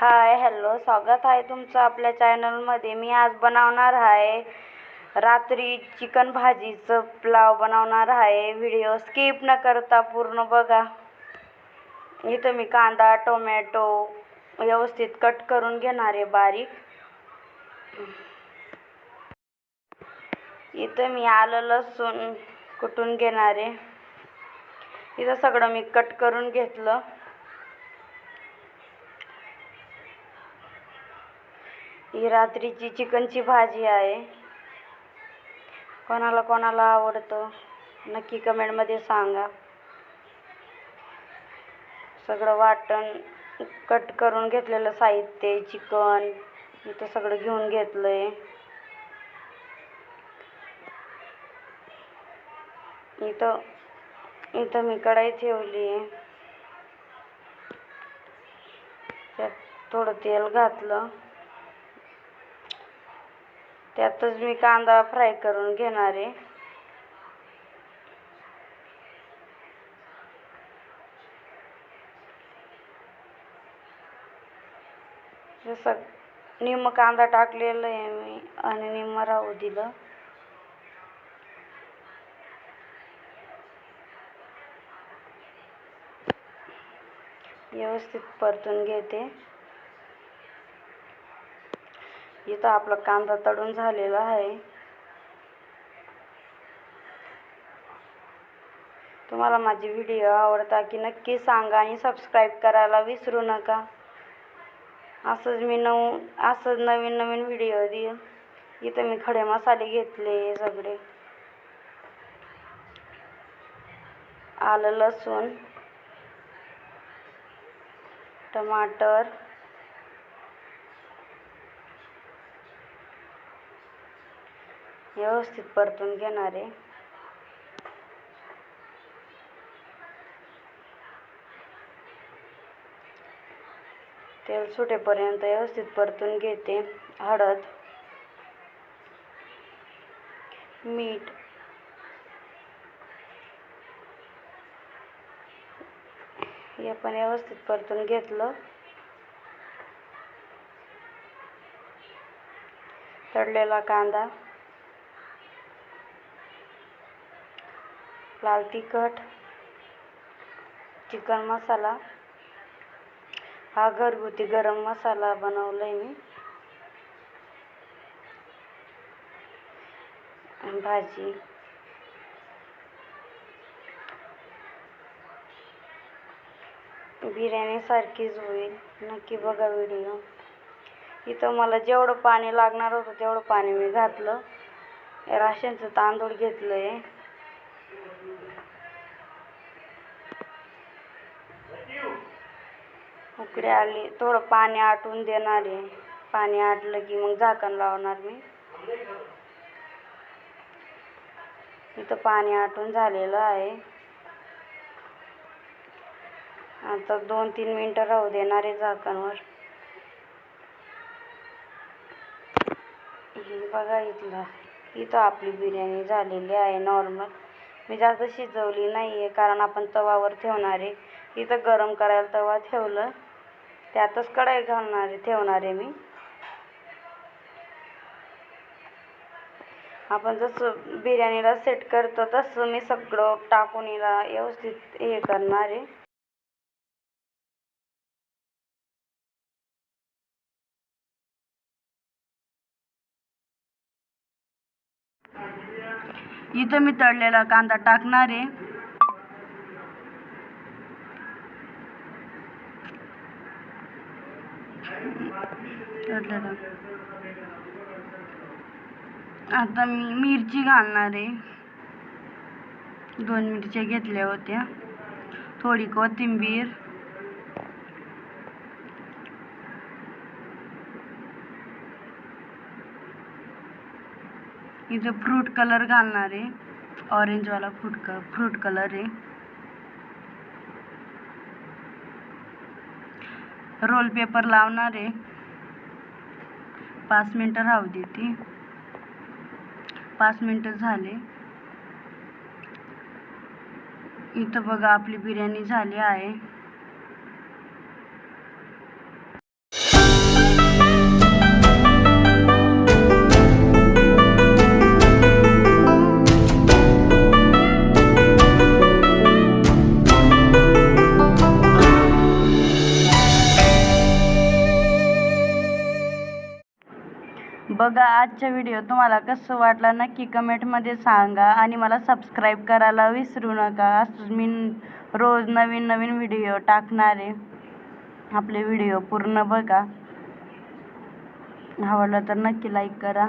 Hi hello, स्वागत आहे तुमचं आपल्या चॅनलमध्ये. मी आज बनवणार आहे रात्री चिकन भाजीचं पुलाव बनवणार आहे. व्हिडिओ स्किप न करता पूर्ण बघा. इथं मी कांदा टोमॅटो व्यवस्थित कट करून घेणार आहे बारीक. इथं मी आलं लसूण कुटून घेणार आहे. इथं सगळं मी कट करून घेतलं. ही रात्रीची चिकनची भाजी आहे. कोणाला कोणाला आवडतं नक्की कमेंटमध्ये सांगा. सगळं वाटण कट करून घेतलेलं साहित्य चिकन इथं सगळं घेऊन घेतलंय. इथं मी कढई ठेवली आहे. त्यात थोडं तेल घातलं. त्यातच मी कांदा फ्राय करून घेणार आहे. जसं निम्म कांदा टाकलेलं आहे मी आणि निम्म राहू दिलं. व्यवस्थित परतून घेते. इथं आपला कांदा तळून झालेला आहे. तुम्हाला माझी व्हिडिओ आवडता की नक्की सांगा आणि सबस्क्राईब करायला विसरू नका. असंच नवीन नवीन व्हिडिओ देईन. इथं मी खडे मसाले घेतले सगळे. आलं लसूण टमाटर व्यवस्थित परतून घेणार आहे. तेल सुटेपर्यंत व्यवस्थित परतून घेते. हळद मीठ हे पण व्यवस्थित परतून घेतलं. तळलेला कांदा लाल तिखट चिकन मसाला हा घरगुती गरम मसाला बनवलाय मी. भाजी बिर्याणी सारखीच होईल. नक्की बघा व्हिडिओ. इथं मला जेवढं पाणी लागणार होतं तेवढं पाणी मी घातलं. राशनचं तांदूळ घेतलंय. उकळी आली थोडं पाणी आटून देणार आहे. पाणी आटलं की मग झाकण लावणार मी. इथं पाणी आटून झालेलं आहे. आता 2-3 मिनिटं राहू देणार आहे झाकणवर. बघा इथं आपली बिर्याणी झालेली आहे नॉर्मल. मी जास्त शिजवली नाही आहे कारण आपण तवावर ठेवणार आहे. इथं गरम करायला तवा ठेवलं. त्यातच कढई ठेवणार आहे मी. आपण जसं बिर्याणीला सेट करतो तसं मी सगळं टाकून हिला व्यवस्थित हे करणार आहे. इथं मी तळलेला कांदा टाकणार आहे. आता मी मिरची घालणार आहे. 2 मिरच्या घेतल्या होत्या. थोडी कोथिंबीर इथं फ्रूट कलर घालणार आहे. ऑरेंजवाला फ्रूट कलर आहे. रोल पेपर लावणार आहे. 5 मिनिटं राहू देते. 5 मिनिटं झाले. इथं बघा आपली बिर्याणी झाली आहे. बघा आजचा व्हिडिओ तुम्हाला कसं वाटला नक्की कमेंटमध्ये सांगा आणि मला सबस्क्राईब करायला विसरू नका. असंच मी रोज नवीन नवीन व्हिडिओ टाकणार आहे. आपले व्हिडिओ पूर्ण बघा. आवडला तर नक्की लाईक करा.